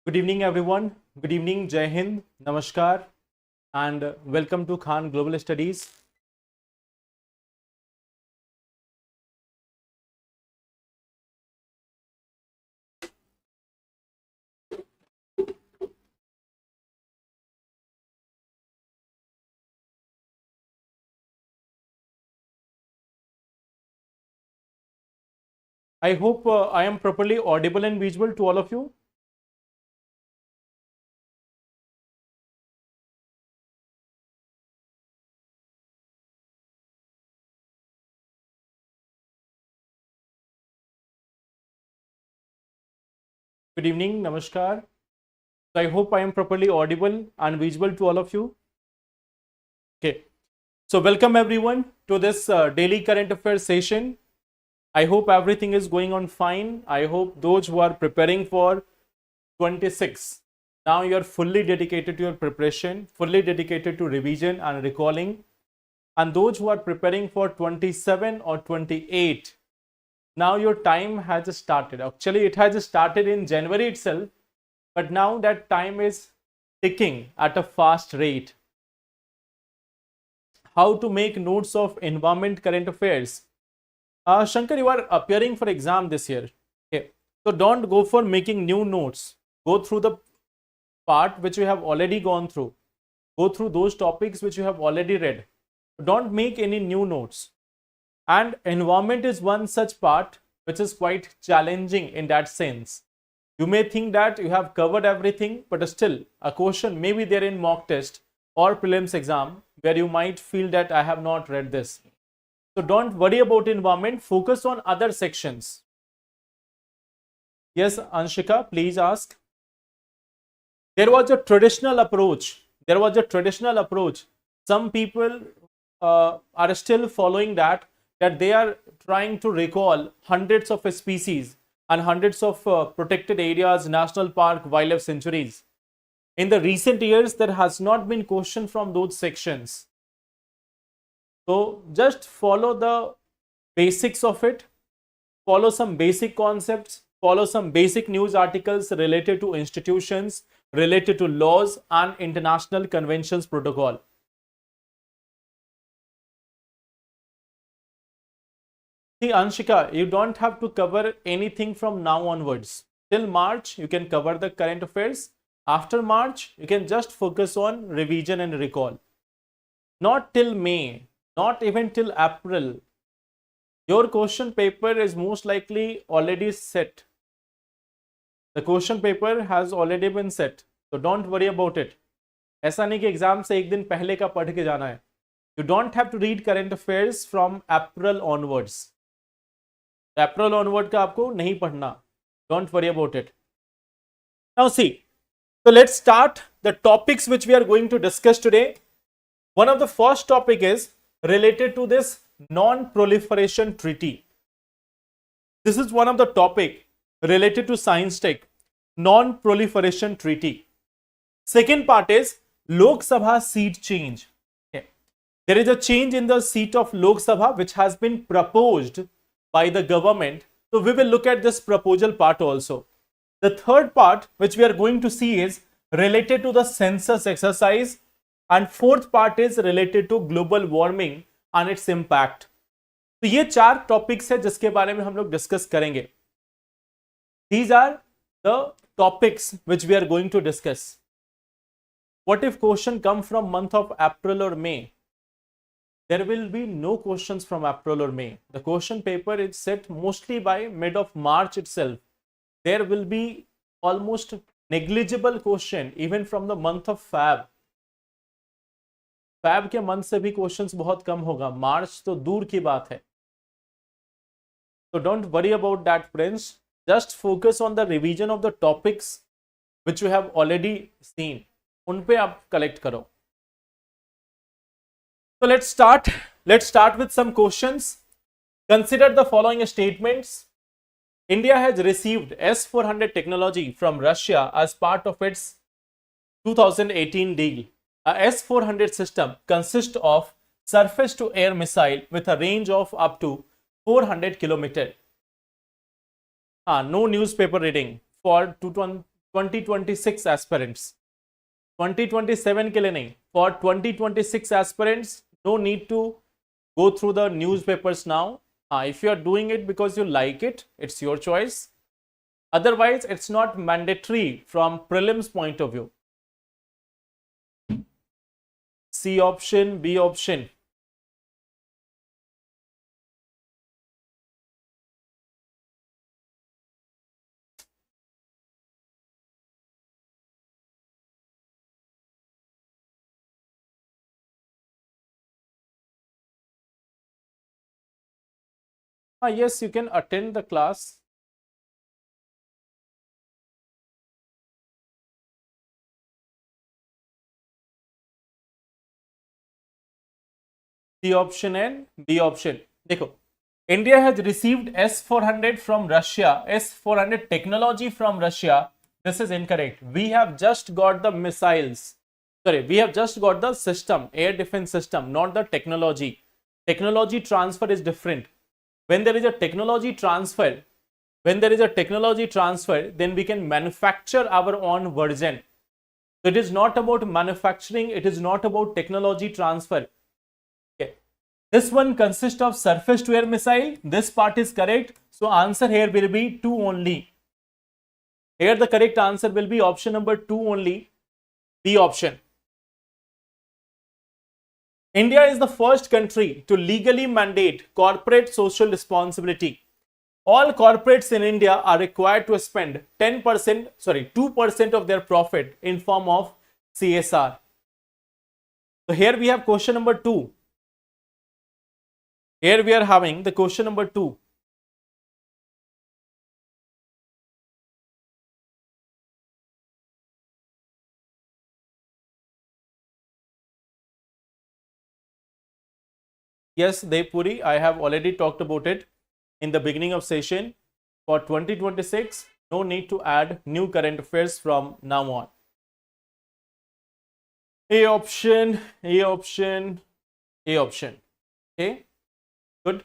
Good evening, everyone. Good evening, Jai Hind, Namaskar, and welcome to Khan Global Studies. I hope I am properly audible and visible to all of you. Good evening, Namaskar. So I hope I am properly audible and visible to all of you. Okay. So welcome everyone to this daily current affairs session. I hope everything is going on fine. I hope those who are preparing for 26, now you are fully dedicated to your preparation, fully dedicated to revision and recalling. And those who are preparing for 27 or 28, now your time has started. Actually, it has started in January itself, but now that time is ticking at a fast rate. How to make notes of environment current affairs? Shankar, you are appearing for exam this year. Okay. So don't go for making new notes. Go through the part which you have already gone through. Go through those topics which you have already read. Don't make any new notes. And environment is one such part which is quite challenging in that sense. You may think that you have covered everything, but still a question may be there in mock test or prelims exam where you might feel that I have not read this. So don't worry about environment, focus on other sections. Yes, Anshika, please ask. There was a traditional approach. Some people are still following that they are trying to recall hundreds of species and hundreds of protected areas, national park, wildlife sanctuaries. In the recent years, there has not been question from those sections. So just follow the basics of it, follow some basic concepts, follow some basic news articles related to institutions, related to laws and international conventions protocol. See, Anshika, you don't have to cover anything from now onwards. Till March, you can cover the current affairs. After March, you can just focus on revision and recall. Not till May, not even till April. Your question paper is most likely already set. The question paper has already been set. So don't worry about it. ऐसा नहीं कि exam से एक दिन पहले का पढ़ के जाना है. You don't have to read current affairs from April onwards. April onward का आपको नहीं पढ़ना. Don't worry about it. Now see, so let's start the topics which we are going to discuss today. One of the first topic is related to this non-proliferation treaty. This is one of the topic related to science tech, non-proliferation treaty. Second part is Lok Sabha seat change. Okay. There is a change in the seat of Lok Sabha which has been proposed by the government. So we will look at this proposal part also. The third part which we are going to see is related to the census exercise, and fourth part is related to global warming and its impact. तो ये चार topics है जिसके बारे में हम लोग discuss करेंगे. These are the topics which we are going to discuss. What if question come from month of April or May? There will be no questions from April or May. The question paper is set mostly by mid of March itself. There will be almost negligible question even from the month of Feb. Feb के month से भी questions बहुत कम होगा. March तो दूर की बात है. So don't worry about that, friends. Just focus on the revision of the topics which you have already seen. उन पे आप collect करो. So let's start. Let's start with some questions. Consider the following statements. India has received S-400 technology from Russia as part of its 2018 deal. A S-400 system consists of surface-to-air missile with a range of up to 400 km. No newspaper reading for 2026 aspirants, 2027 के लिए नहीं, for 2026 aspirants no need to go through the newspapers now. If you are doing it because you like it, it's your choice. Otherwise it's not mandatory from prelims point of view. C option, B option. Yes, you can attend the class. C option and B option. देखो, India has received S-400 from Russia, S-400 technology from Russia. This is incorrect. We have just got the missiles. Sorry, we have just got the system, air defense system, not the technology. Technology transfer is different. When there is a technology transfer, then we can manufacture our own version. So it is not about manufacturing, it is not about technology transfer. Okay. This one consists of surface to air missile. This part is correct. So answer here will be 2 only. Here the correct answer will be option number 2 only, B option. India is the first country to legally mandate corporate social responsibility. All corporates in India are required to spend 2% of their profit in form of CSR. So here we have question number 2. Here we are having the question number 2. Yes, Devpuri, I have already talked about it in the beginning of session. For 2026, no need to add new current affairs from now on. A option, A option, A option. Okay, good.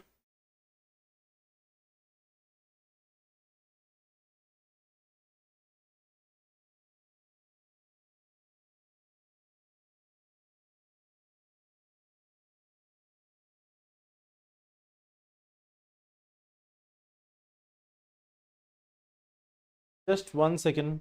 Just 1 second.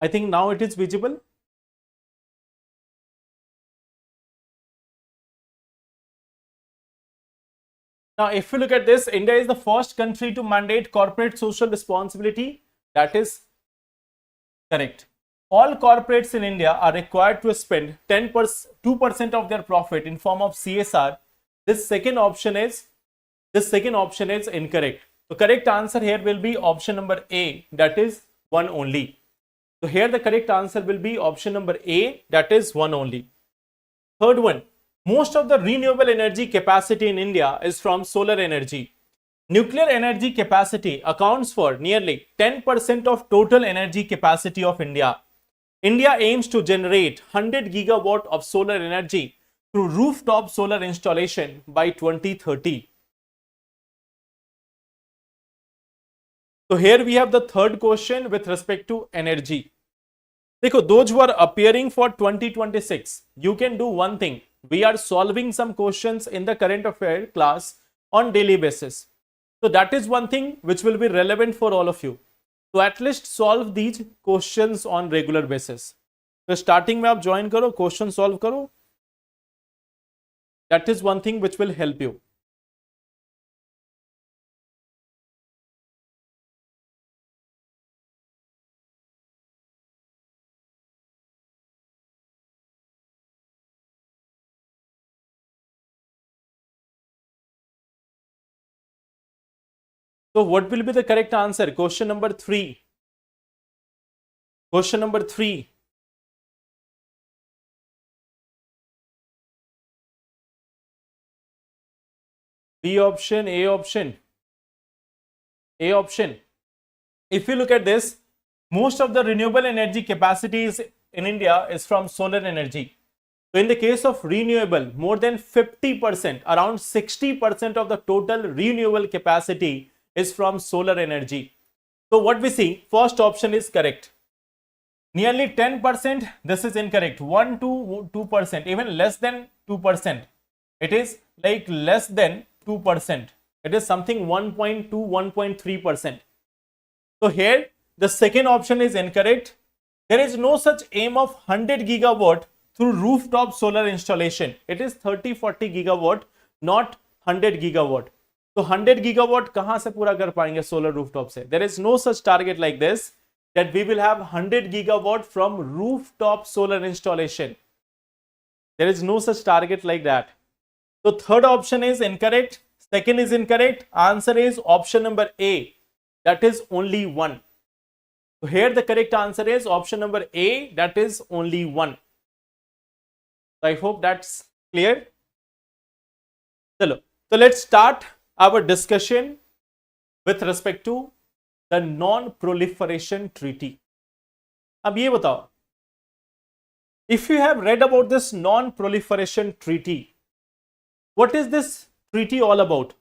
I think now it is visible. Now, if you look at this, India is the first country to mandate corporate social responsibility. That is correct. All corporates in India are required to spend 2% of their profit in form of CSR. This second option is incorrect. The correct answer here will be option number A, that is 1 only. So here the correct answer will be option number A, that is 1 only. Third one, most of the renewable energy capacity in India is from solar energy. Nuclear energy capacity accounts for nearly 10% of total energy capacity of India. India aims to generate 100 gigawatt of solar energy through rooftop solar installation by 2030. So here we have the third question with respect to energy. देखो, those who are appearing for 2026, you can do one thing. We are solving some questions in the current affair class on daily basis. So that is one thing which will be relevant for all of you. So at least solve these questions on regular basis. तो starting में आप join करो, question solve करो. That is one thing which will help you. So what will be the correct answer? Question number 3. Question number 3. B option, A option, A option. If you look at this, most of the renewable energy capacities in India is from solar energy. So in the case of renewable, more than 50%, around 60% of the total renewable capacity is from solar energy. So what we see, first option is correct. Nearly 10%, this is incorrect. 1 to 2%, even less than 2%. It is like less than 2%. It is something 1.2, 1.3%. So here the second option is incorrect. There is no such aim of 100 gigawatt through rooftop solar installation. It is 30-40 gigawatt, not 100 gigawatt. So 100 gigawatt कहाँ से पूरा कर पाएंगे solar rooftop से? There is no such target like this that we will have 100 gigawatt from rooftop solar installation. There is no such target like that. So third option is incorrect. Second is incorrect. Answer is option number A. That is only one. So here the correct answer is option number A. That is only one. So I hope that's clear. So let's start our discussion with respect to the non-proliferation treaty. अब ये बताओ, if you have read about this non-proliferation treaty, what is this treaty all about?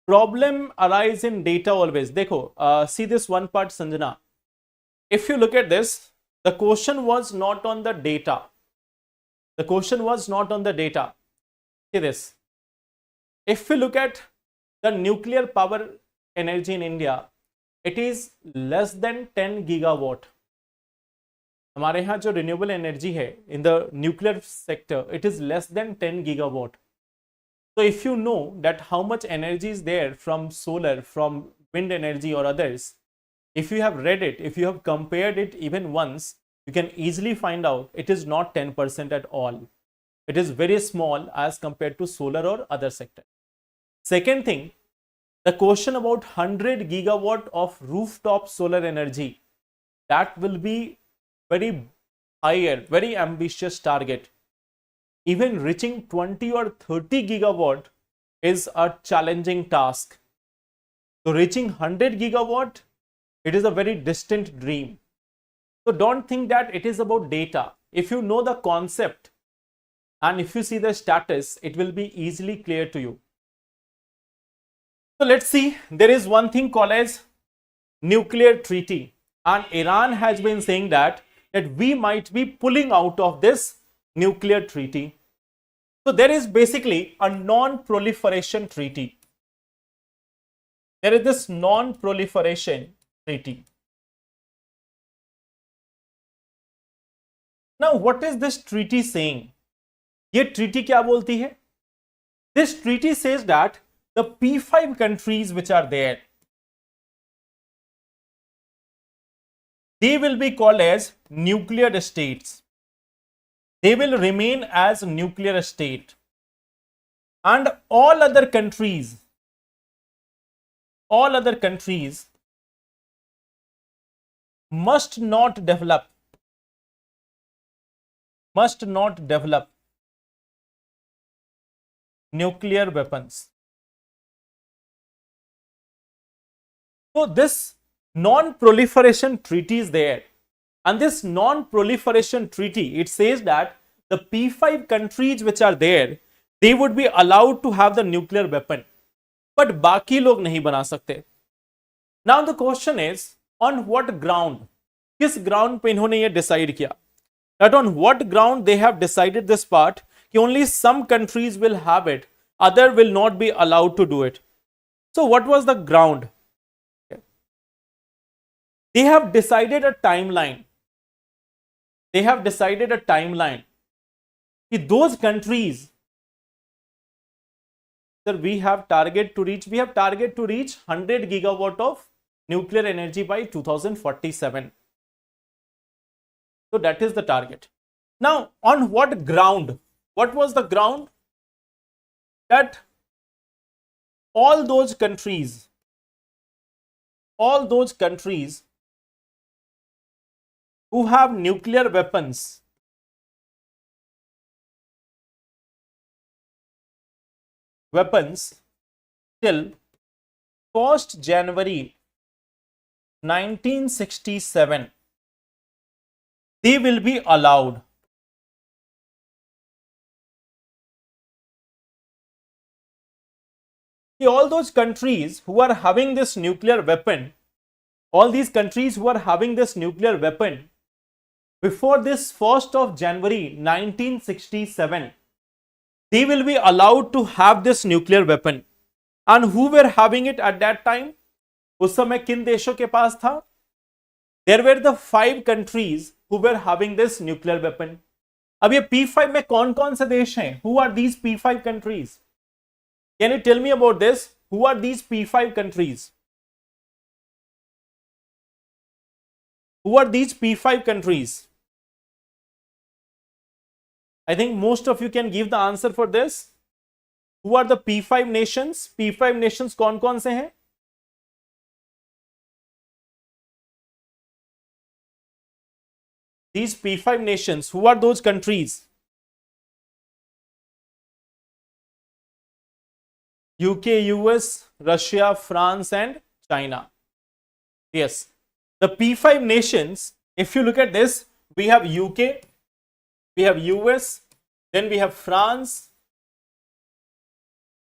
Problem arise in data always. देखो, see this one part, Sanjana. If you look at this, the question was not on the data. The question was not on the data. See this. If we look at the nuclear power energy in India, it is less than 10 gigawatt. हमारे यहाँ जो renewable energy है in the nuclear sector, it is less than 10 gigawatt. So if you know that how much energy is there from solar, from wind energy or others, if you have read it, if you have compared it even once, you can easily find out it is not 10% at all. It is very small as compared to solar or other sector. Second thing, the question about 100 gigawatt of rooftop solar energy, that will be very higher, very ambitious target. Even reaching 20 or 30 gigawatt is a challenging task. So reaching 100 gigawatt, it is a very distant dream. So don't think that it is about data. If you know the concept and if you see the status, it will be easily clear to you. So let's see, there is one thing called as nuclear treaty, and Iran has been saying that we might be pulling out of this nuclear treaty. So there is basically a non-proliferation treaty. There is this non-proliferation treaty. Now what is this treaty saying? ये treaty क्या बोलती है? This treaty says that the P5 countries which are there, they will be called as nuclear states. They will remain as nuclear state, and all other countries must not develop nuclear weapons. So this non-proliferation treaty is there, and this non-proliferation treaty, it says that the P5 countries which are there, they would be allowed to have the nuclear weapon, but बाकी लोग नहीं बना सकते. Now the question is, on what ground? किस ground पे इन्होंने ये decide किया? That on what ground they have decided this part कि only some countries will have it, other will not be allowed to do it. So what was the ground? They have decided a timeline. They have decided a timeline. Those countries, sir, we have target to reach 100 gigawatt of nuclear energy by 2047. So that is the target. Now, on what ground? What was the ground? That all those countries who have nuclear weapons, weapons till 1st January 1967, they will be allowed. All those countries who are having this nuclear weapon, all these countries who are having this nuclear weapon before this 1st of January 1967, they will be allowed to have this nuclear weapon. And who were having it at that time? उस समय किन देशों के पास था? There were the 5 countries who were having this nuclear weapon. अब ये P5 में कौन कौन से देश हैं? Who are these P5 countries? Can you tell me about this? Who are these P5 countries? Who are these P5 countries? I think most of you can give the answer for this. Who are the P5 nations? P5 nations कौन कौन से हैं? These P5 nations, who are those countries? UK, US, Russia, France and China. Yes. The P5 nations, if you look at this, we have UK, we have US, then we have France.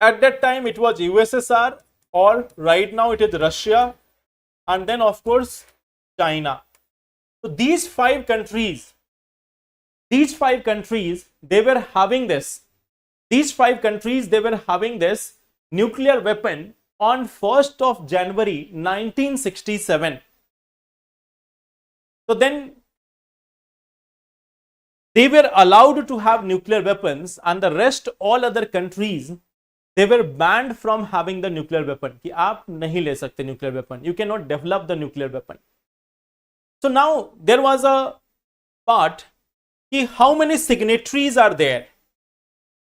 At that time it was USSR, or right now it is Russia, and then of course China. So these 5 countries, they were having this. These 5 countries, they were having this nuclear weapon on 1st of January 1967. So then they were allowed to have nuclear weapons, and the rest, all other countries, they were banned from having the nuclear weapon. कि आप नहीं ले सकते nuclear weapon. You cannot develop the nuclear weapon. So now there was a part कि how many signatories are there?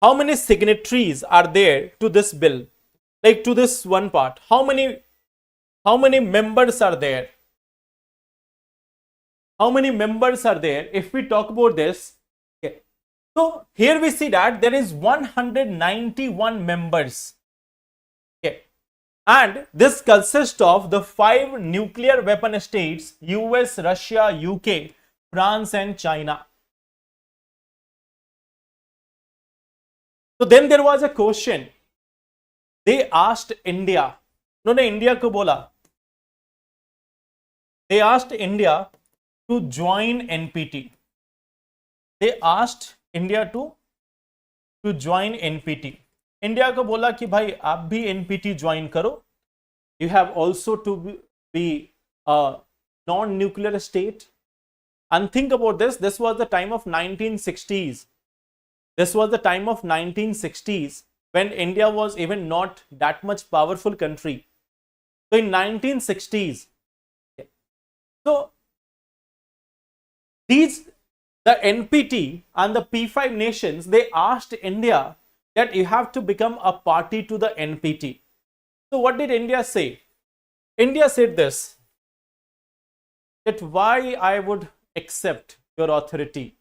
How many signatories are there to this bill? Like to this one part. How many members are there? How many members are there? If we talk about this, okay. So here we see that there is 191 members. Okay. And this consists of the 5 nuclear weapon states: US, Russia, UK, France and China. So then there was a question. They asked India. उन्होंने India को बोला. They asked India to join NPT. They asked India to join NPT. India को बोला कि भाई आप भी NPT join करो. You have also to be a non-nuclear state. And think about this. This was the time of 1960s. This was the time of 1960s when India was even not that much powerful country. So in 1960s, so the NPT and the P5 nations, they asked India that you have to become a party to the NPT. So what did India say? India said this, that why I would accept your authority.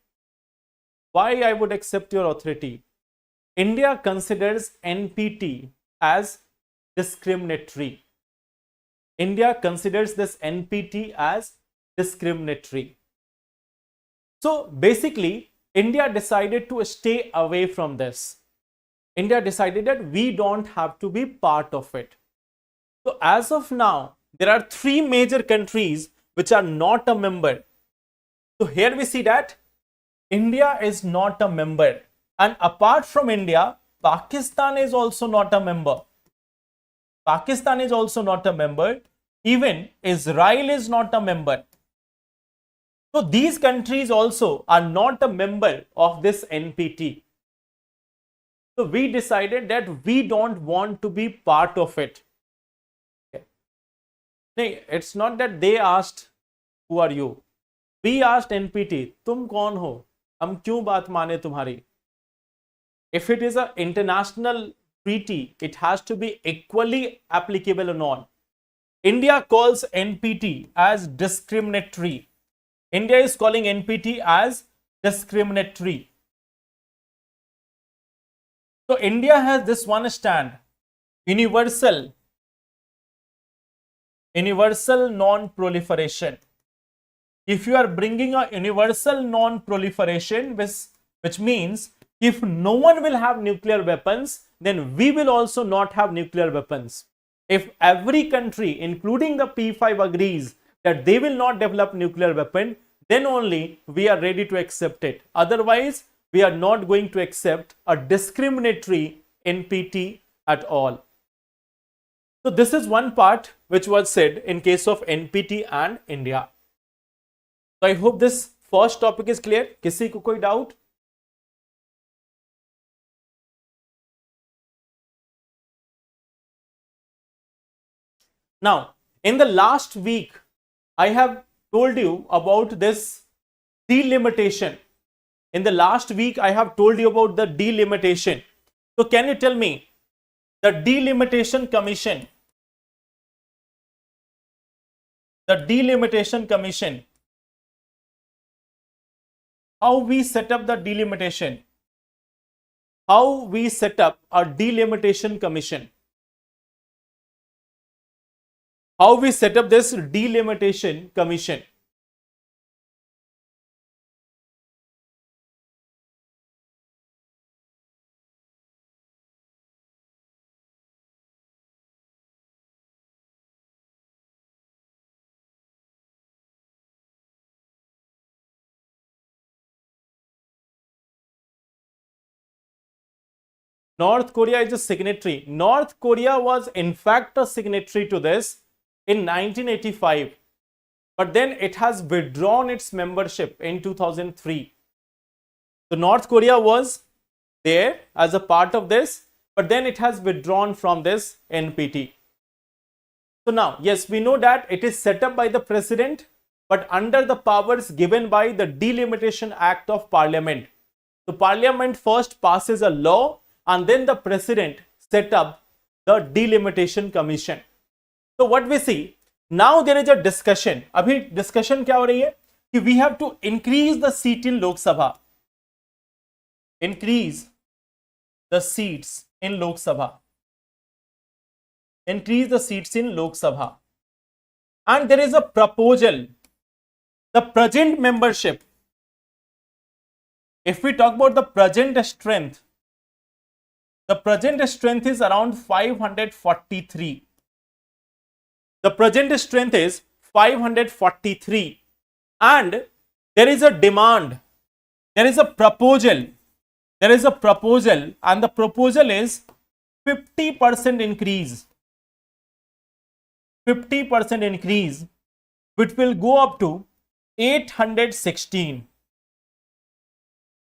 Why I would accept your authority? India considers NPT as discriminatory. India considers this NPT as discriminatory. So basically, India decided to stay away from this. India decided that we don't have to be part of it. So as of now, there are 3 major countries which are not a member. So here we see that India is not a member. And apart from India, Pakistan is also not a member. Pakistan is also not a member. Even Israel is not a member. So these countries also are not a member of this NPT. So we decided that we don't want to be part of it. Okay. It's not that they asked, who are you? We asked NPT, तुम कौन हो? हम क्यों बात माने तुम्हारी? If it is an international treaty, it has to be equally applicable or not. India calls NPT as discriminatory. India is calling NPT as discriminatory. So India has this one stand, universal non-proliferation. If you are bringing a universal non-proliferation, which means if no one will have nuclear weapons, then we will also not have nuclear weapons. If every country, including the P5, agrees that they will not develop nuclear weapon, then only we are ready to accept it. Otherwise, we are not going to accept a discriminatory NPT at all. So this is one part which was said in case of NPT and India. So I hope this first topic is clear. किसी को कोई doubt? Now, in the last week, I have told you about this delimitation. In the last week, I have told you about the delimitation. So can you tell me, the delimitation commission, how we set up the delimitation? How we set up a delimitation commission? How we set up this delimitation commission? North Korea is a signatory. North Korea was in fact a signatory to this in 1985, but then it has withdrawn its membership in 2003. So North Korea was there as a part of this, but then it has withdrawn from this NPT. So now, yes, we know that it is set up by the president, but under the powers given by the Delimitation Act of Parliament. So Parliament first passes a law and then the president set up the Delimitation Commission. So what we see, now there is a discussion. Abhi discussion kya ho rahi hai? Ki we have to increase the seat in Lok Sabha. Increase the seats in Lok Sabha. Increase the seats in Lok Sabha. And there is a proposal. The present membership, if we talk about the present strength, the present strength is around 543. The present strength is 543. And there is a demand. There is a proposal. There is a proposal, and the proposal is 50% increase. 50% increase, which will go up to 816.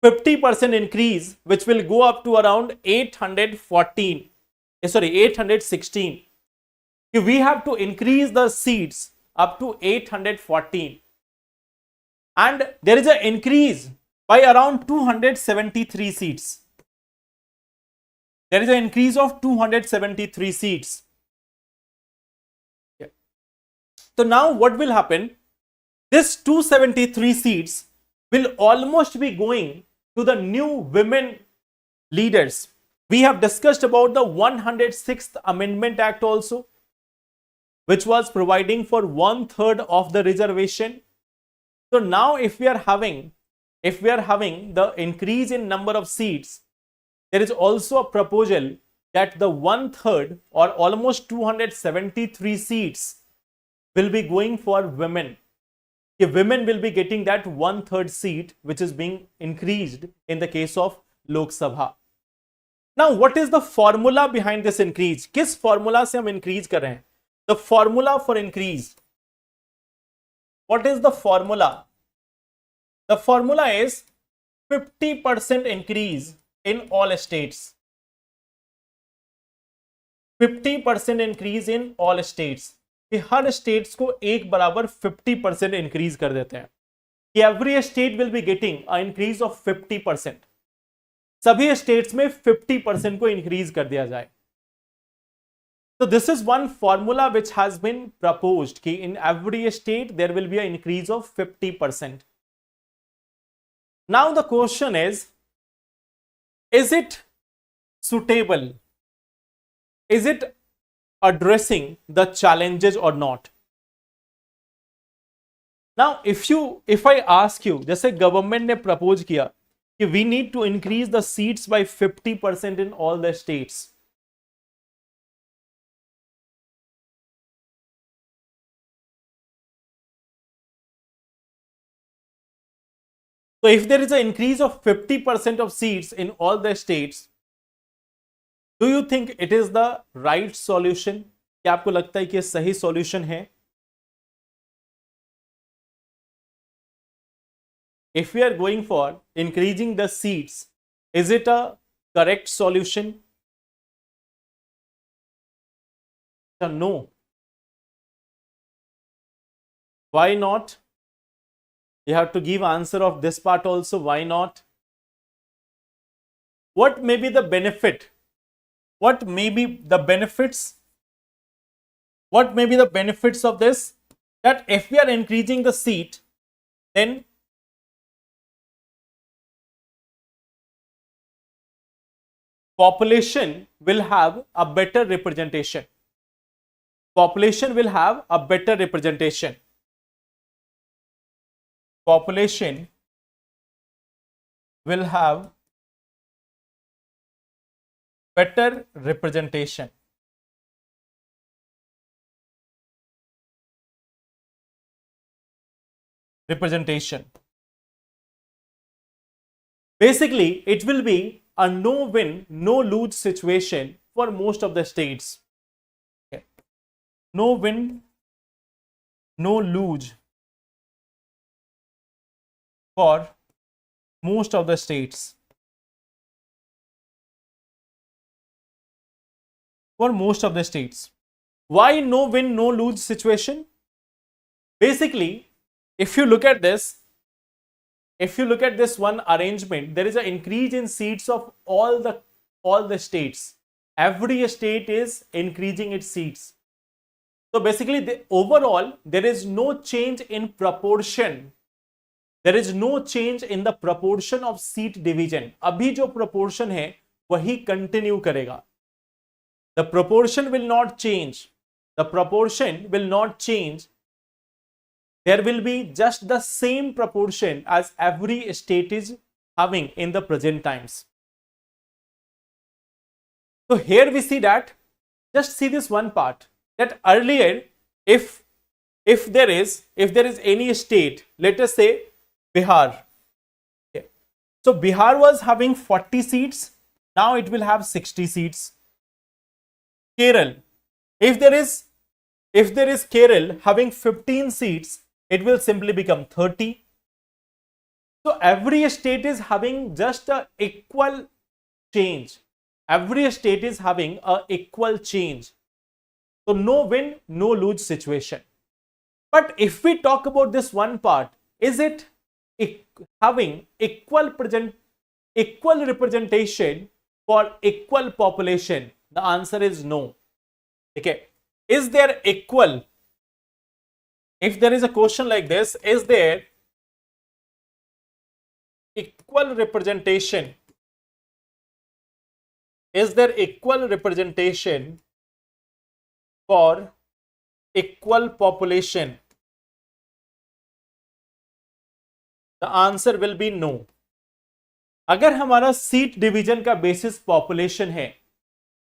50% increase, which will go up to around 816. We have to increase the seats up to 814. And there is an increase by around 273 seats. There is an increase of 273 seats. Yeah. So now what will happen? This 273 seats will almost be going to the new women leaders. We have discussed about the 106th Amendment Act also, which was providing for 1/3 of the reservation. So now if we are having the increase in number of seats, there is also a proposal that the 1/3 or almost 273 seats will be going for women. If women will be getting that 1/3 seat which is being increased in the case of Lok Sabha. Now what is the formula behind this increase? किस formula से हम increase कर रहे हैं? The formula for increase. What is the formula? The formula is 50% increase in all states. 50% increase in all states. कि हर states को एक बराबर 50% इंक्रीज कर देते हैं कि every state will be getting a increase of 50%. सभी स्टेट्स में 50% को इंक्रीज कर दिया जाए. So this is one formula which has been proposed कि in every state there will be an increase of 50%. Now the question is it suitable? Is it addressing the challenges or not? Now, if I ask you, जैसे government ने propose किया कि we need to increase the seats by 50% in all the states. So if there is an increase of 50% of seats in all the states, do you think it is the right solution? क्या आपको लगता है कि ये सही solution है? If we are going for increasing the seats, is it a correct solution? No. Why not? You have to give answer of this part also. Why not? What may be the benefit? What may be the benefits? What may be the benefits of this? That if we are increasing the seat, then population will have a better representation. Population will have a better representation. Population will have better representation. Basically, it will be a no win, no lose situation for most of the states. Okay. No win, no lose for most of the states. For most of the states. Why no win, no lose situation? Basically, if you look at this, one arrangement, there is an increase in seats of all the states. Every state is increasing its seats. So basically, overall, there is no change in proportion. There is no change in the proportion of seat division. अभी जो proportion है वही continue करेगा. The proportion will not change. The proportion will not change. There will be just the same proportion as every state is having in the present times. So here we see that, just see this one part, that earlier if there is any state, let us say Bihar. Okay. So Bihar was having 40 seats, now it will have 60 seats. Kerala, if there is Kerala having 15 seats, it will simply become 30. So every state is having just a equal change. Every state is having a equal change. So no win, no lose situation. But if we talk about this one part, is it having equal representation for equal population? The answer is no. Okay. Is there equal? If there is a question like this, is there equal representation? Is there equal representation for equal population? The answer will be no. अगर हमारा seat division का basis population है,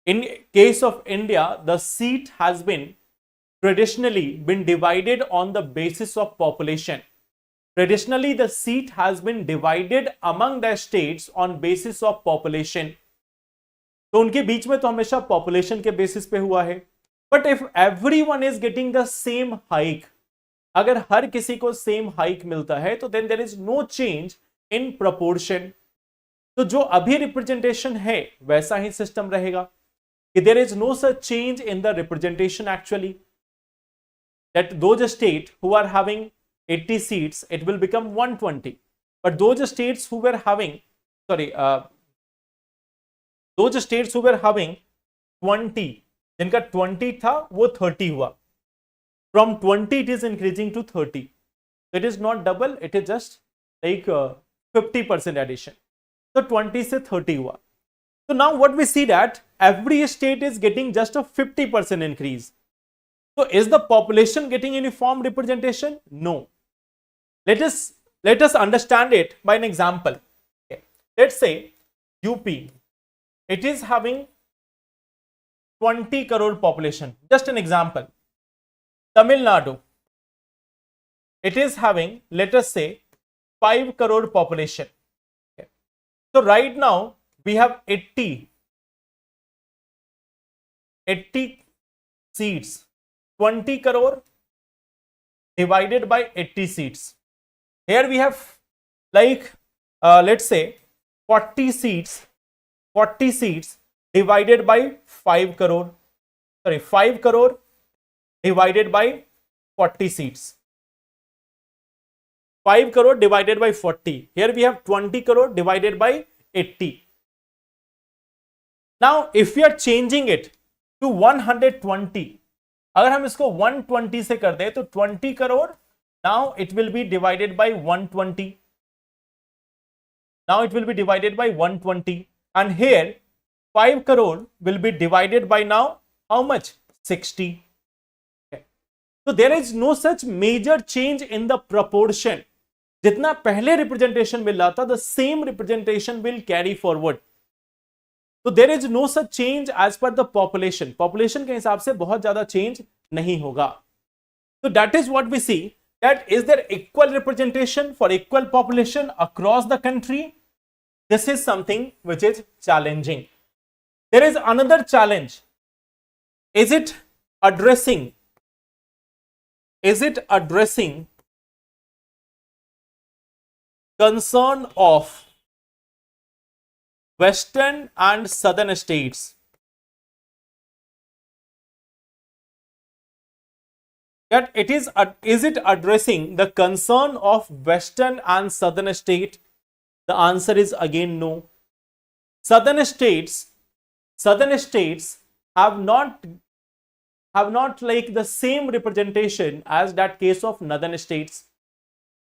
in case of India, the seat has been traditionally been divided on the basis of population. Traditionally, the seat has been divided among the states on basis of population. तो उनके बीच में तो हमेशा population के basis पे हुआ है. But if everyone is getting the same hike, अगर हर किसी को सेम हाइक मिलता है तो then there is no change in proportion. तो जो अभी रिप्रेजेंटेशन है वैसा ही सिस्टम रहेगा कि there is no such change in the representation actually. That those states who are having 80 seats, it will become 120. But those states who were having, those states who were having 20, जिनका 20 था वो 30 हुआ. From 20 it is increasing to 30. It is not double, it is just like 50% addition. So 20 से 30 हुआ. So now what we see that every state is getting just a 50% increase. So is the population getting uniform representation? No. Let us understand it by an example. Okay. Let's say UP, it is having 20 crore population. Just an example. Tamil Nadu, it is having, let us say, 5 crore population. Okay. So right now we have 80 seats. 20 crore divided by 80 seats. Here we have like let's say 40 seats divided by 5 crore. Sorry, 5 crore divided by 40 seats. 5 crore divided by 40. Here we have 20 crore divided by 80. Now if we are changing it to 120, अगर हम इसको 120 से कर दे तो 20 crore, now it will be divided by 120. Now it will be divided by 120, and here 5 crore will be divided by now how much? 60. Okay. So there is no such major change in the proportion. जितना पहले representation मिल रहा था, the same representation will carry forward. तो there is no such change as per the population. Population के हिसाब से बहुत ज्यादा चेंज नहीं होगा. तो that is what we see, that is there equal representation for equal population across the country. This is something which is challenging. There is another challenge. Is it addressing concern of western and southern states? That is it addressing the concern of western and southern state? The answer is again no. Southern states have not like the same representation as that case of northern states.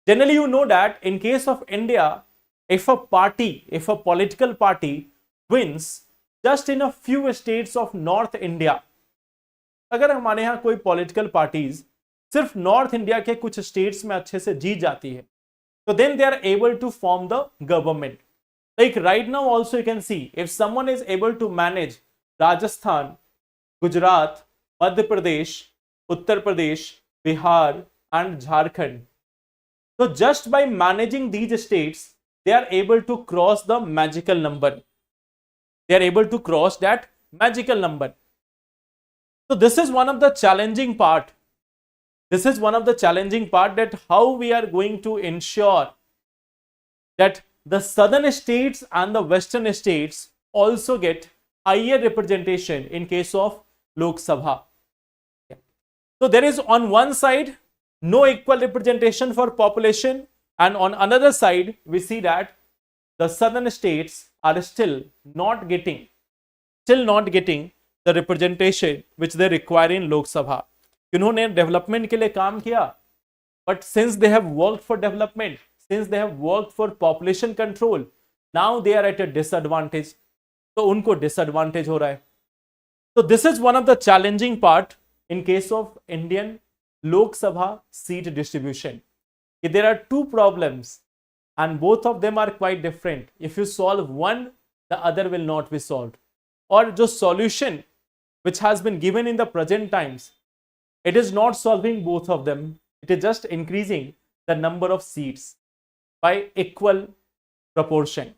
Generally, you know that in case of India, if a political party wins just in a few states of North India, अगर हमारे यहाँ कोई political parties सिर्फ North India के कुछ states में अच्छे से जीत जाती है, तो then they are able to form the government. Like right now also you can see, if someone is able to manage Rajasthan, Gujarat, Madhya Pradesh, Uttar Pradesh, Bihar and Jharkhand, so just by managing these states, they are able to cross the magical number. They are able to cross that magical number. So this is one of the challenging part. That how we are going to ensure that the southern states and the western states also get higher representation in case of Lok Sabha. So there is on one side no equal representation for population, and on another side we see that the southern states are still not getting the representation which they require in Lok Sabha. इन्होंने development के लिए काम किया, but since they have worked for development, since they have worked for population control, now they are at a disadvantage. तो उनको disadvantage हो रहा है. So this is one of the challenging part in case of Indian Lok Sabha seat distribution. There are two problems and both of them are quite different. If you solve one, the other will not be solved. Or the solution which has been given in the present times, it is not solving both of them. It is just increasing the number of seats by equal proportion.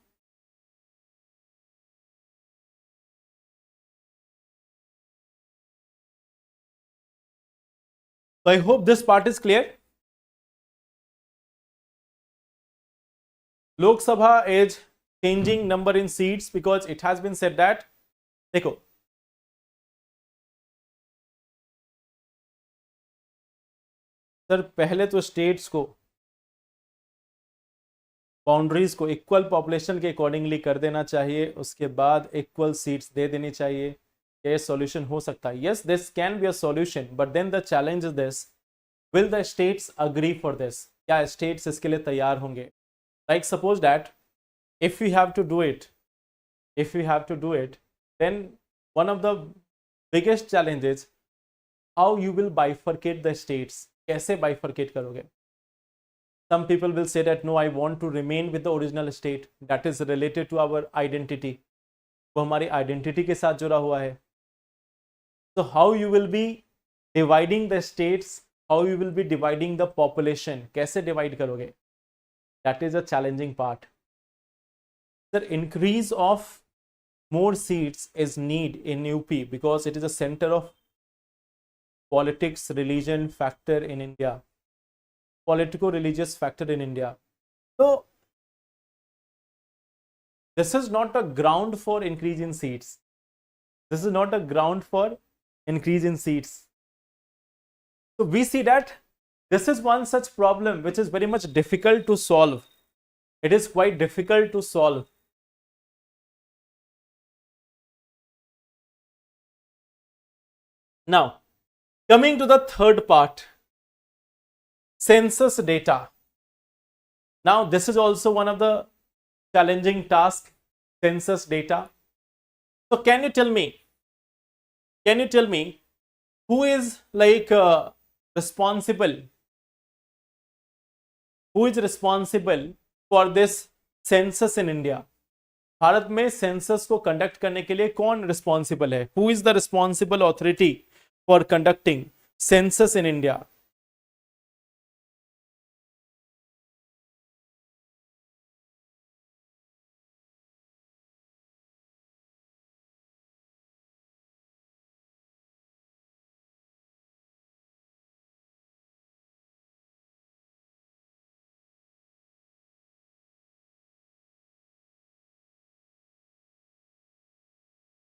So I hope this part is clear. Lok Sabha is changing number in seats because it has been said that, देखो, sir पहले तो states को boundaries को equal population के accordingly कर देना चाहिए, उसके बाद इक्वल सीट्स दे देनी चाहिए. ये सॉल्यूशन हो सकता है. Yes, this can be a solution, but then the challenge is this, will the states agree for this? क्या स्टेट्स इसके लिए तैयार होंगे? Like suppose that if you have to do it, if you have to do it, then one of the biggest challenges how you will bifurcate the states. कैसे bifurcate करोगे? Some people will say that no, I want to remain with the original state that is related to our identity. वो हमारी identity के साथ जुड़ा हुआ है. So how you will be dividing the states, how you will be dividing the population, कैसे divide करोगे? That is a challenging part. The increase of more seats is need in UP because it is a center of politics, religion factor in India, politico-religious factor in India. So this is not a ground for increase in seats. This is not a ground for increase in seats. So we see that this is one such problem which is very much difficult to solve. It is quite difficult to solve. Now, coming to the third part, census data. Now, this is also one of the challenging tasks, census data. So, can you tell me who is like responsible? Who is responsible for this census in India? Bharat में census को conduct करने के लिए कौन responsible है? Who is the responsible authority for conducting census in India?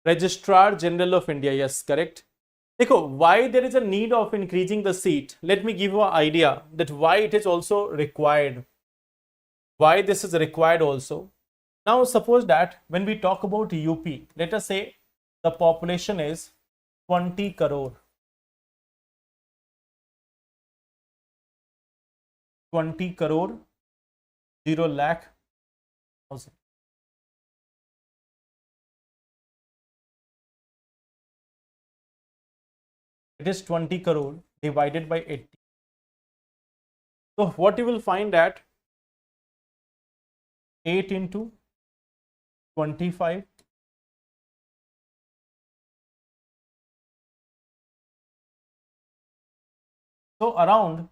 Registrar General of India, yes, correct. देखो, why there is a need of increasing the seat? Let me give you an idea that why it is also required. Why this is required also. Now, suppose that when we talk about UP, let us say the population is 20 crore. 20 crore 0 lakh thousand. It is 20 crore divided by 80. So what you will find that 8 into 25 so around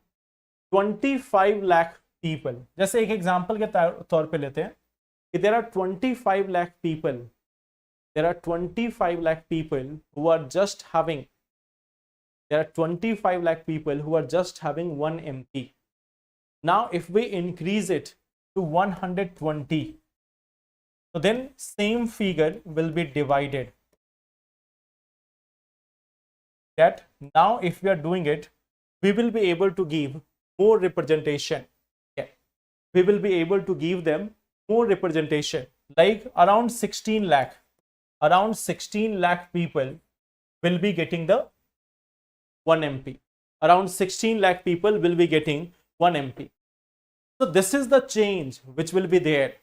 25 lakh people. जैसे एक example के तौर पे लेते हैं कि there are 25 lakh people. There are 25 lakh people who are just having There are 25 lakh people who are just having 1 MP. Now, if we increase it to 120, so then same figure will be divided. That now, if we are doing it, we will be able to give more representation. Yeah. We will be able to give them more representation, like around 16 lakh. Around 16 lakh people will be getting the 1 MP. Around 16 lakh people will be getting 1 MP. So this is the change which will be there.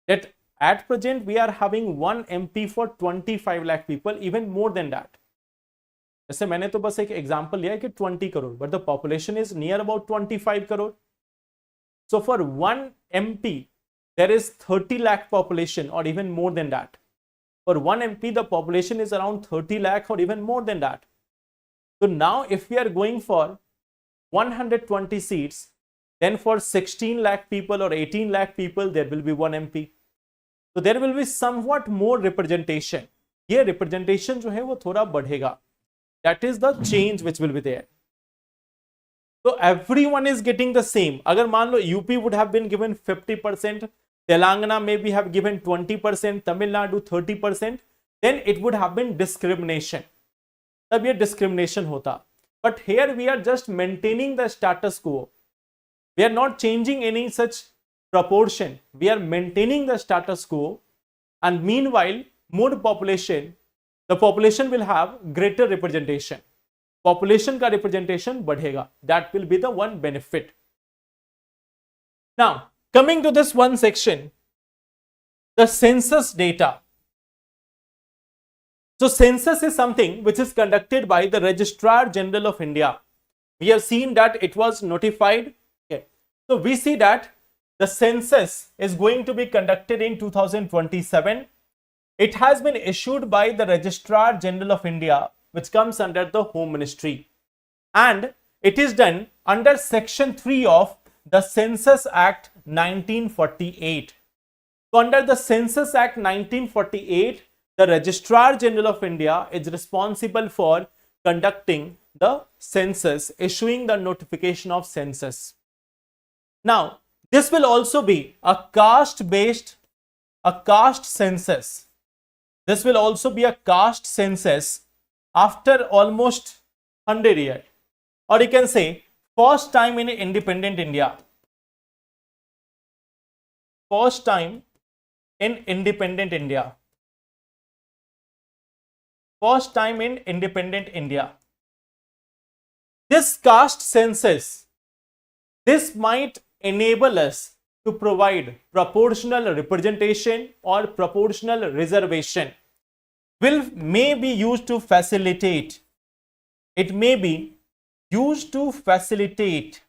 That at present we are having 1 MP for 25 lakh people, even more than that. जैसे मैंने तो बस एक example लिया है कि 20 crore, but the population is near about 25 crore. So for 1 MP there is 30 lakh population or even more than that. For 1 MP the population is around 30 lakh or even more than that. So now if we are going for 120 seats, then for 16 lakh people or 18 lakh people, there will be 1 MP. So there will be somewhat more representation. ये representation जो है वो थोड़ा बढ़ेगा. That is the change which will be there. So everyone is getting the same. अगर मान लो UP would have been given 50%, Telangana maybe have given 20%, Tamil Nadu 30%, then it would have been discrimination. तब ये discrimination होता. But here we are just maintaining the status quo. We are not changing any such proportion. We are maintaining the status quo, and meanwhile more population, the population will have greater representation. Population का representation बढ़ेगा. That will be the one benefit. Now coming to this one section, the census data. So census is something which is conducted by the Registrar General of India. We have seen that it was notified. Okay. So we see that the census is going to be conducted in 2027. It has been issued by the Registrar General of India, which comes under the Home Ministry. And it is done under Section 3 of the Census Act 1948. So under the Census Act 1948, the Registrar General of India is responsible for conducting the census, issuing the notification of census. Now, this will also be a caste-based, a caste census. This will also be a caste census after almost 100 years. Or you can say, first time in independent India. First time in independent India. First time in independent India. This caste census, this might enable us to provide proportional representation or proportional reservation. May be used to facilitate. It may be used to facilitate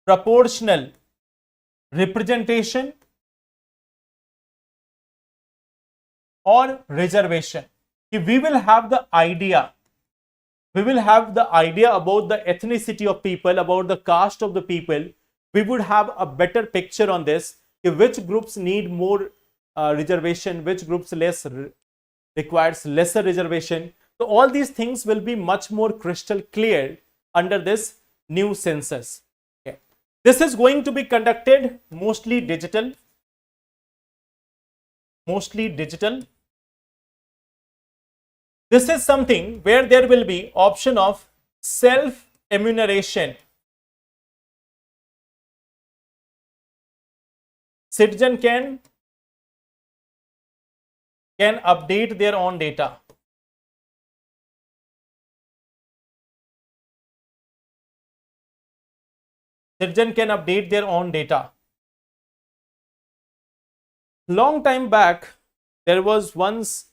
proportional representation or reservation. We will have the idea. We will have the idea about the ethnicity of people, about the caste of the people. We would have a better picture on this. Which groups need more reservation, which groups requires lesser reservation. So all these things will be much more crystal clear under this new census. Okay. This is going to be conducted mostly digital. Mostly digital. This is something where there will be option of self-enumeration. Citizen can update their own data. Citizen can update their own data. Long time back, there was once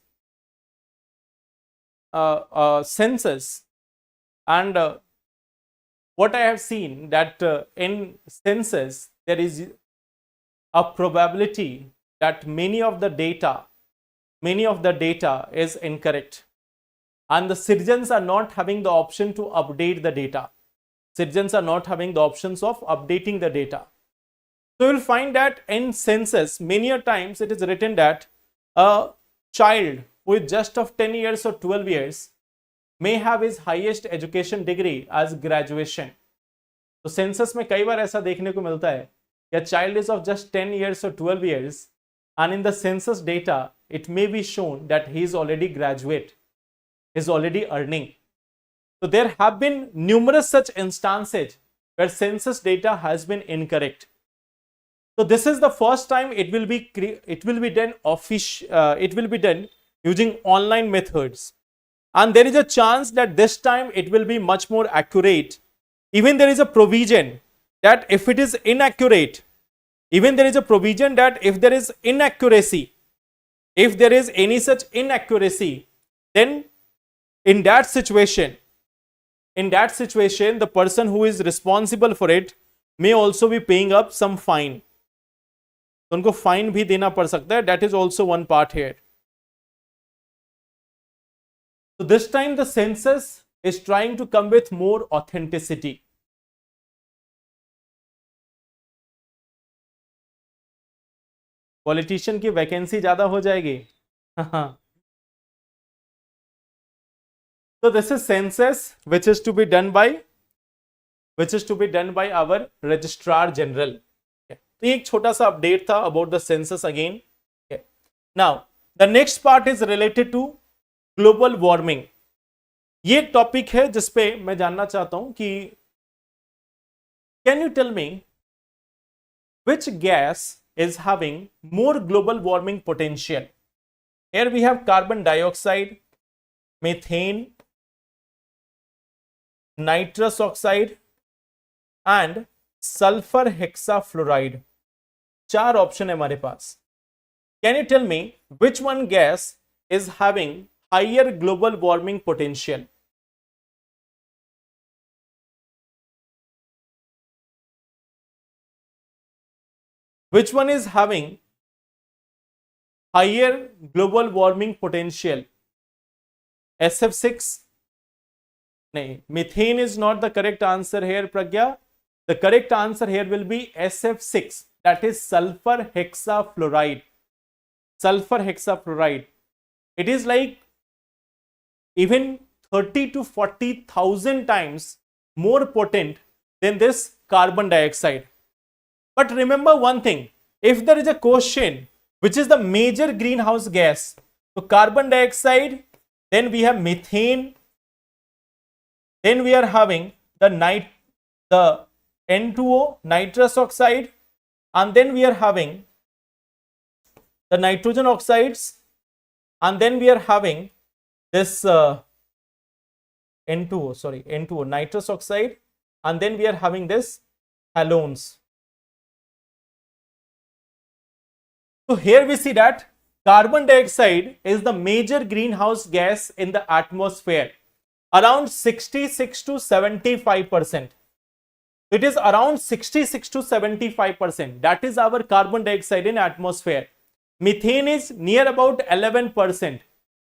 a census, and what I have seen that in census there is a probability that many of the data is incorrect, and the citizens are not having the option to update the data. Citizens are not having the options of updating the data. So you will find that in census many a times it is written that a child with just of 10 years or 12 years may have his highest education degree as graduation. तो census में कई बार ऐसा देखने को मिलता है कि a child is of just 10 years or 12 years, and in the census data it may be shown that he is already graduate, is already earning. So there have been numerous such instances where census data has been incorrect. So this is the first time it will be done using online methods, and there is a chance that this time it will be much more accurate. Even there is a provision that if it is inaccurate, even there is a provision that if there is inaccuracy, if there is any such inaccuracy, then in that situation the person who is responsible for it may also be paying up some fine. तो उनको fine भी देना पड़ सकता है. That is also one part here. So this time the census is trying to come with more authenticity. Politician की vacancy ज्यादा हो जाएगी. So this is census which is to be done by our registrar general. तो ये एक छोटा सा update था about the census again. Now the next part is related to global warming. ये एक टॉपिक है जिसपे मैं जानना चाहता हूं कि can you tell me which gas is having more global warming potential? Here we have carbon dioxide, methane, nitrous oxide and sulfur hexafluoride. चार ऑप्शन है हमारे पास. Can you tell me which one gas is having higher global warming potential? Which one is having higher global warming potential? SF6? नहीं, methane is not the correct answer here, Pragya. The correct answer here will be SF6, that is sulfur hexafluoride. Sulfur hexafluoride. It is like even 30 to 40,000 times more potent than this carbon dioxide. But remember one thing, if there is a question which is the major greenhouse gas, so carbon dioxide, then we have methane, then we are having the N2O, nitrous oxide, and then we are having the nitrogen oxides, and then we are having this N2O, nitrous oxide, and then we are having this halogens. So here we see that carbon dioxide is the major greenhouse gas in the atmosphere, around 66 to 75%. It is around 66 to 75%. That is our carbon dioxide in atmosphere. Methane is near about 11%.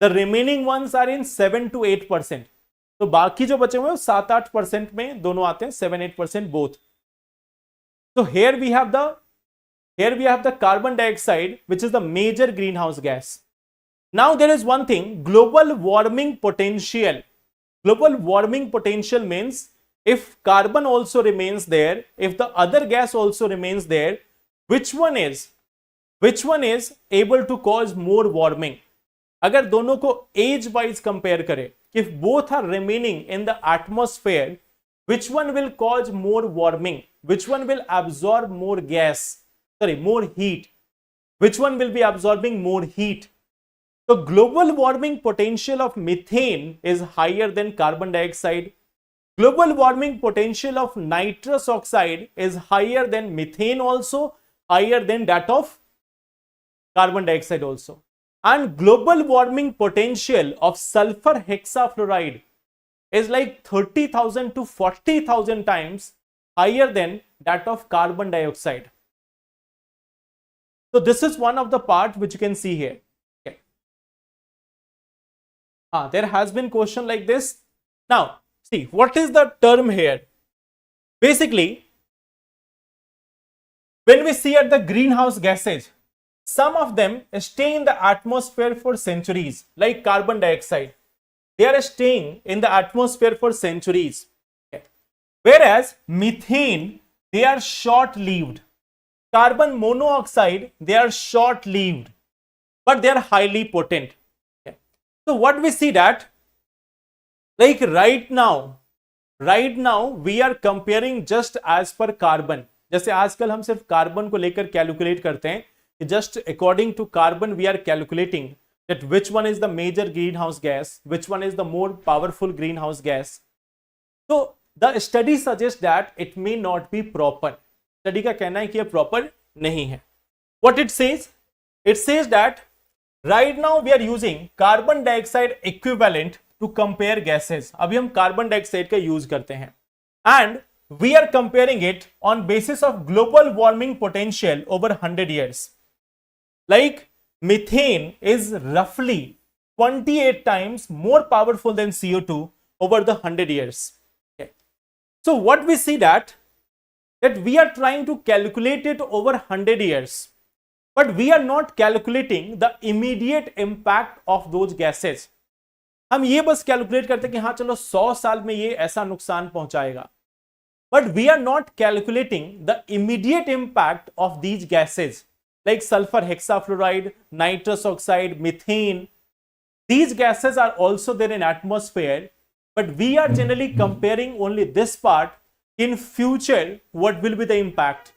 The remaining ones are in 7 to 8%. तो बाकी जो बचे हुए हैं 7-8% में दोनों आते हैं, 7-8% both. So here we have the carbon dioxide, which is the major greenhouse gas. Now there is one thing, global warming potential. Global warming potential means if carbon also remains there, if the other gas also remains there, which one is able to cause more warming? अगर दोनों को age wise compare करें, if both are remaining in the atmosphere, which one will cause more warming? Which one will absorb more more heat? Which one will be absorbing more heat? The global warming potential of methane is higher than carbon dioxide. Global warming potential of nitrous oxide is higher than methane, also higher than that of carbon dioxide also. And global warming potential of sulfur hexafluoride is like 30,000 to 40,000 times higher than that of carbon dioxide. So this is one of the part which you can see here. Okay. There has been question like this. Now see, what is the term here? Basically, when we see at the greenhouse gases, some of them stay in the atmosphere for centuries, like carbon dioxide. They are staying in the atmosphere for centuries. Okay. Whereas methane, they are short-lived. Carbon monoxide, they are short-lived, but they are highly potent. Okay. So what we see that, like right now we are comparing just as per carbon. जैसे आजकल हम सिर्फ carbon को लेकर calculate करते हैं, just according to carbon we are calculating that which one is the major greenhouse gas, which one is the more powerful greenhouse gas. So the study suggests that it may not be proper. Study का कहना है कि ये proper नहीं है. What it says? It says that right now we are using carbon dioxide equivalent to compare gases. अभी हम carbon dioxide का use करते हैं, and we are comparing it on basis of global warming potential over 100 years. Like methane is roughly 28 times more powerful than CO2 over the 100 years. Okay. So what we see that we are trying to calculate it over 100 years, but we are not calculating the immediate impact of those gases. हम ये बस calculate करते हैं कि हाँ चलो 100 साल में ये ऐसा नुकसान पहुंचाएगा, but we are not calculating the immediate impact of these gases like sulfur hexafluoride, nitrous oxide, methane. These gases are also there in atmosphere, but we are generally comparing only this part. In future, what will be the impact?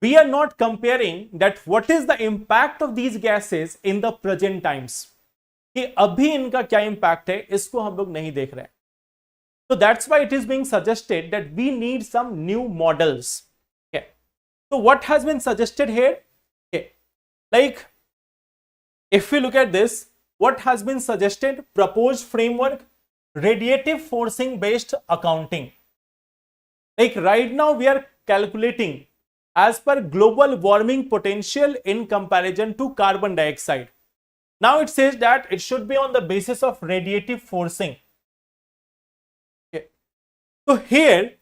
We are not comparing that what is the impact of these gases in the present times. कि अभी इनका क्या impact है, इसको हम लोग नहीं देख रहे हैं. So that's why it is being suggested that we need some new models. Okay. So what has been suggested here? Okay. Like if we look at this, what has been suggested? Proposed framework, radiative forcing based accounting. Like right now we are calculating as per global warming potential in comparison to carbon dioxide. Now it says that it should be on the basis of radiative forcing. Okay. So here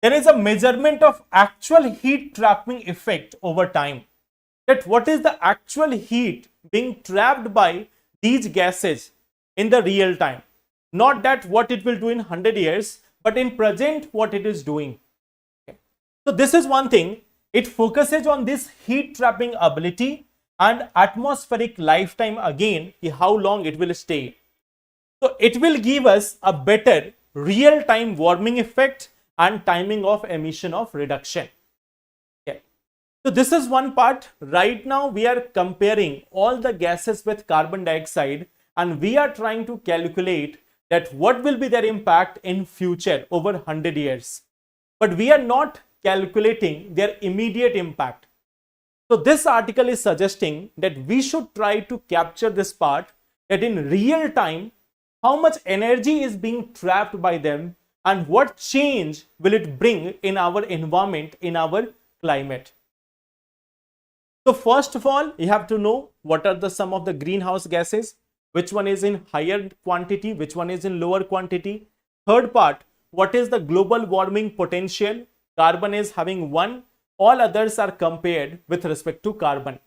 there is a measurement of actual heat trapping effect over time. That what is the actual heat being trapped by these gases in the real time. Not that what it will do in 100 years, but in present what it is doing. Okay. So this is one thing. It focuses on this heat trapping ability and atmospheric lifetime again, how long it will stay. So it will give us a better real-time warming effect and timing of emission of reduction. Okay. So this is one part. Right now we are comparing all the gases with carbon dioxide and we are trying to calculate that what will be their impact in future over 100 years. But we are not calculating their immediate impact. So this article is suggesting that we should try to capture this part, that in real time, how much energy is being trapped by them and what change will it bring in our environment, in our climate. So first of all, you have to know what are the some of the greenhouse gases, which one is in higher quantity, which one is in lower quantity. Third part, what is the global warming potential? Carbon is having 1. All others are compared with respect to carbon.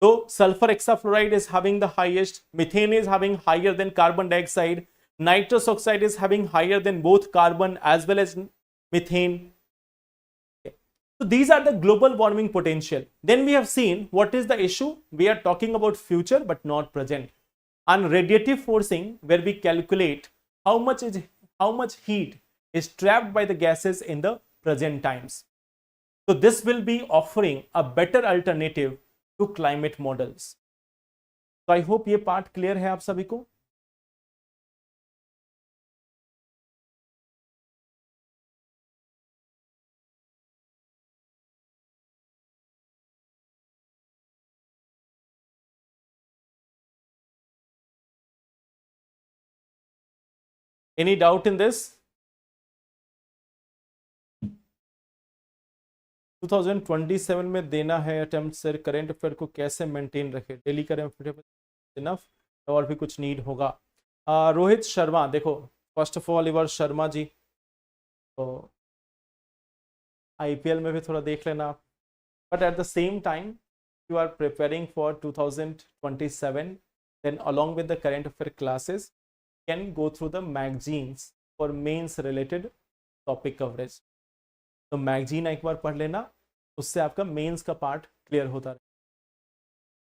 So sulfur hexafluoride is having the highest, methane is having higher than carbon dioxide, nitrous oxide is having higher than both carbon as well as methane. Okay. So these are the global warming potential. Then we have seen what is the issue. We are talking about future but not present. And radiative forcing, where we calculate how much heat is trapped by the gases in the present times. So this will be offering a better alternative to climate models. So I hope ये part clear है आप सभी को. Any doubt in this? 2027 में देना है attempt sir, current affair को कैसे मेंटेन रखे, डेली करंट अफेयर इनफ और भी कुछ नीड होगा. रोहित शर्मा, देखो first of all your Sharma ji, तो आईपीएल में भी थोड़ा देख लेना आप, but at the same time you are preparing for 2027, then along with the current affair classes can go through the magazines for mains related topic coverage. तो magazine एक बार पढ़ लेना, उससे आपका मेंस का पार्ट क्लियर होता है.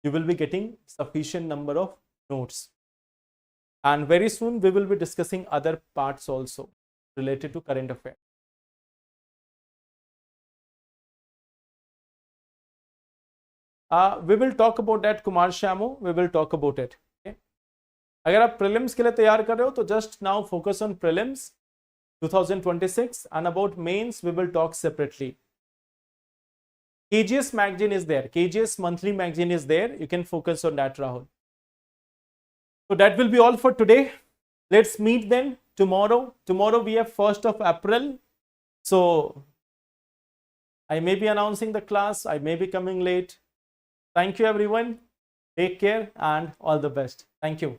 You will be getting sufficient number of notes and very soon we will be discussing other parts also related to current affair. We will talk about that Kumar Shyamo, we will talk about it. अगर आप prelims के लिए तैयार कर रहे हो तो just now focus on prelims 2026 and about mains we will talk separately. KGS magazine is there, KGS monthly magazine is there, you can focus on that, Rahul. So that will be all for today. Let's meet then tomorrow. Tomorrow we have 1st of April, so I may be announcing the class, I may be coming late. Thank you everyone, take care and all the best. Thank you.